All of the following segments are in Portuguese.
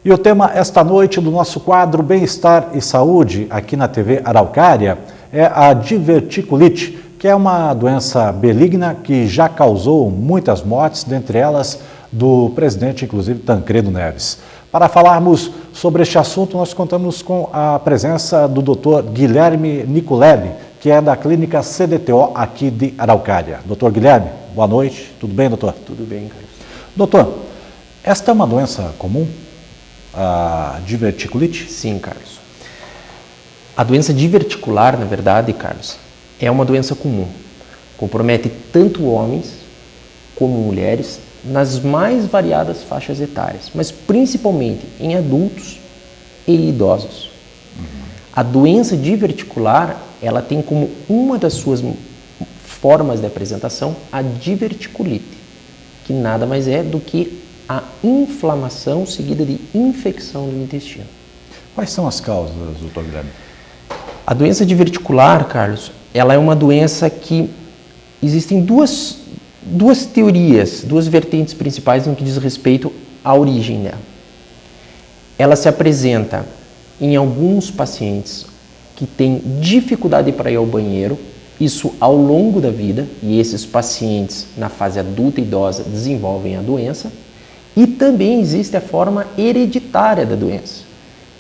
E o tema esta noite do nosso quadro Bem-Estar e Saúde, aqui na TV Araucária, é a diverticulite, que é uma doença benigna que já causou muitas mortes, dentre elas do presidente, inclusive, Tancredo Neves. Para falarmos sobre este assunto, nós contamos com a presença do Dr. Guilherme Nicolelli, que é da clínica CDTO aqui de Araucária. Dr. Guilherme, boa noite. Tudo bem, doutor? Tudo bem, Carlos. Doutor, esta é uma doença comum, a diverticulite? Sim, Carlos. A doença diverticular, na verdade, Carlos, é uma doença comum. Compromete tanto homens como mulheres nas mais variadas faixas etárias, mas principalmente em adultos e idosos. A doença diverticular, ela tem como uma das suas formas de apresentação a diverticulite, que nada mais é do que a inflamação seguida de infecção do intestino. Quais são as causas, doutor Guilherme? A doença diverticular, Carlos, ela é uma doença que existem duas teorias, duas vertentes principais no que diz respeito à origem dela. Ela se apresenta em alguns pacientes que têm dificuldade para ir ao banheiro, isso ao longo da vida, e esses pacientes na fase adulta e idosa desenvolvem a doença. E também existe a forma hereditária da doença,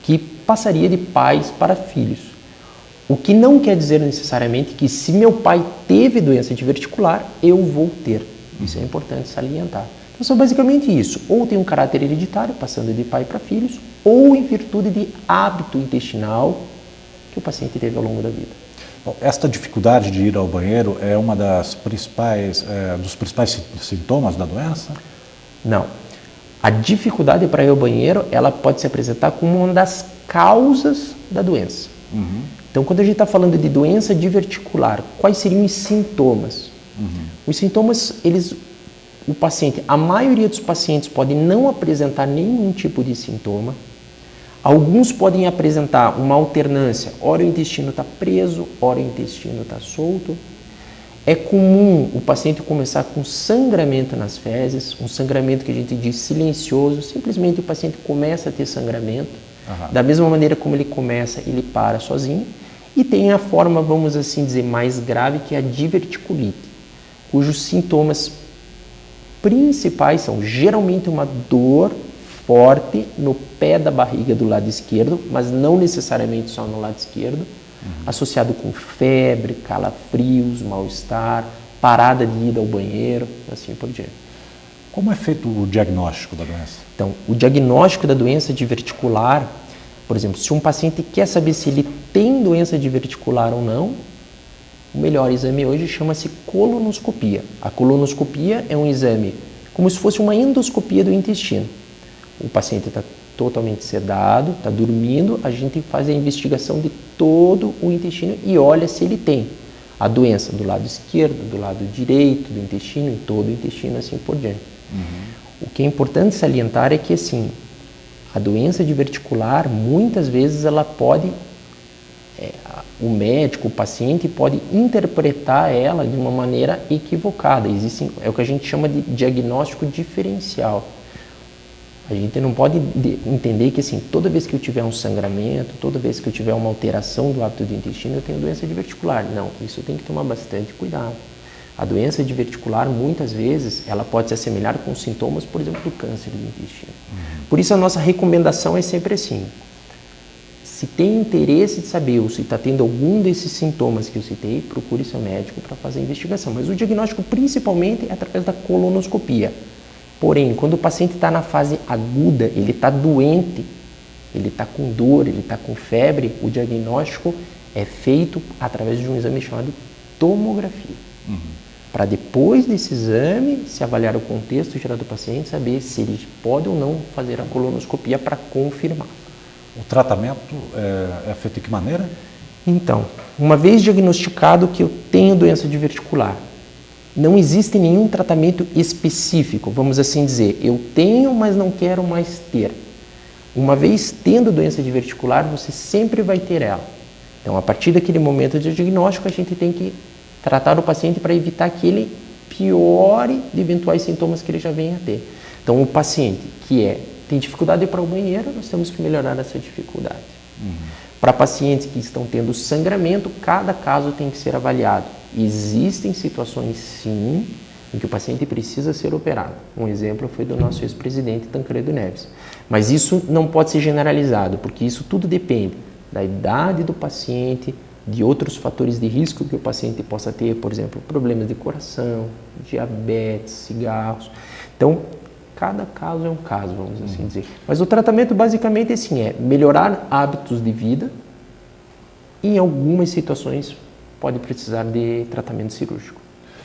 que passaria de pais para filhos. O que não quer dizer necessariamente que se meu pai teve doença diverticular, eu vou ter. Isso é importante salientar. Então, são basicamente isso. Ou tem um caráter hereditário, passando de pai para filhos, ou em virtude de hábito intestinal que o paciente teve ao longo da vida. Bom, esta dificuldade de ir ao banheiro é uma dos principais sintomas da doença? Não. A dificuldade para ir ao banheiro, ela pode se apresentar como uma das causas da doença. Então, quando a gente está falando de doença diverticular, quais seriam os sintomas? Os sintomas, a maioria dos pacientes pode não apresentar nenhum tipo de sintoma. Alguns podem apresentar uma alternância, ora o intestino está preso, ora o intestino está solto. É comum o paciente começar com sangramento nas fezes, um sangramento que a gente diz silencioso, simplesmente o paciente começa a ter sangramento. Da mesma maneira como ele começa, ele para sozinho. E tem a forma, vamos assim dizer, mais grave, que é a diverticulite, cujos sintomas principais são geralmente uma dor forte no pé da barriga do lado esquerdo, mas não necessariamente só no lado esquerdo, associado com febre, calafrios, mal-estar, parada de ida ao banheiro, assim por diante. Como é feito o diagnóstico da doença? Então, o diagnóstico da doença diverticular, por exemplo, se um paciente quer saber se ele tem doença diverticular ou não, o melhor exame hoje chama-se colonoscopia. A colonoscopia é um exame como se fosse uma endoscopia do intestino. O paciente está totalmente sedado, está dormindo, a gente faz a investigação de todo o intestino e olha se ele tem a doença do lado esquerdo, do lado direito do intestino, em todo o intestino, assim por diante. O que é importante salientar é que, assim, a doença diverticular, muitas vezes, ela pode, o médico, o paciente, pode interpretar ela de uma maneira equivocada. É o que a gente chama de diagnóstico diferencial. A gente não pode entender que, assim, toda vez que eu tiver um sangramento, toda vez que eu tiver uma alteração do hábito do intestino, eu tenho doença diverticular. Não, isso tem que tomar bastante cuidado. A doença diverticular, muitas vezes, ela pode se assemelhar com sintomas, por exemplo, do câncer do intestino. Por isso, a nossa recomendação é sempre assim. Se tem interesse de saber ou se está tendo algum desses sintomas que eu citei, procure seu médico para fazer a investigação. Mas o diagnóstico, principalmente, é através da colonoscopia. Porém, quando o paciente está na fase aguda, ele está doente, ele está com dor, ele está com febre, o diagnóstico é feito através de um exame chamado tomografia. Para depois desse exame, se avaliar o contexto geral do paciente, saber se ele pode ou não fazer a colonoscopia para confirmar. O tratamento é feito de que maneira? Então, uma vez diagnosticado que eu tenho doença diverticular, não existe nenhum tratamento específico, vamos assim dizer, eu tenho, mas não quero mais ter. Uma vez tendo doença diverticular, você sempre vai ter ela. Então, a partir daquele momento de diagnóstico, a gente tem que tratar o paciente para evitar que ele piore de eventuais sintomas que ele já venha a ter. Então, o paciente que é tem dificuldade de ir para o banheiro, nós temos que melhorar essa dificuldade. Para pacientes que estão tendo sangramento, cada caso tem que ser avaliado. Existem situações, sim, em que o paciente precisa ser operado. Um exemplo foi do nosso ex-presidente Tancredo Neves. Mas isso não pode ser generalizado, porque isso tudo depende da idade do paciente, de outros fatores de risco que o paciente possa ter, por exemplo, problemas de coração, diabetes, cigarros. Então, cada caso é um caso, vamos assim dizer. Mas o tratamento basicamente assim, é melhorar hábitos de vida e em algumas situações pode precisar de tratamento cirúrgico.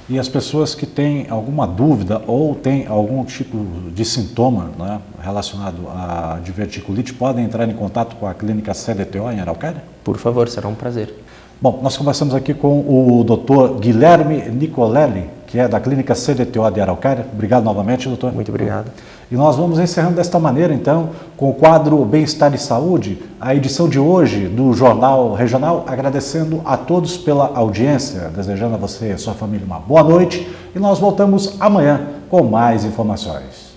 E as pessoas que têm alguma dúvida ou têm algum tipo de sintoma, né, relacionado à diverticulite podem entrar em contato com a clínica CDTO em Araucária? Por favor, será um prazer. Bom, nós conversamos aqui com o Dr. Guilherme Nicolelli, que é da clínica CDTO de Araucária. Obrigado novamente, doutor. Muito obrigado. E nós vamos encerrando desta maneira, então, com o quadro Bem-Estar e Saúde, a edição de hoje do Jornal Regional, agradecendo a todos pela audiência, desejando a você e a sua família uma boa noite, e nós voltamos amanhã com mais informações.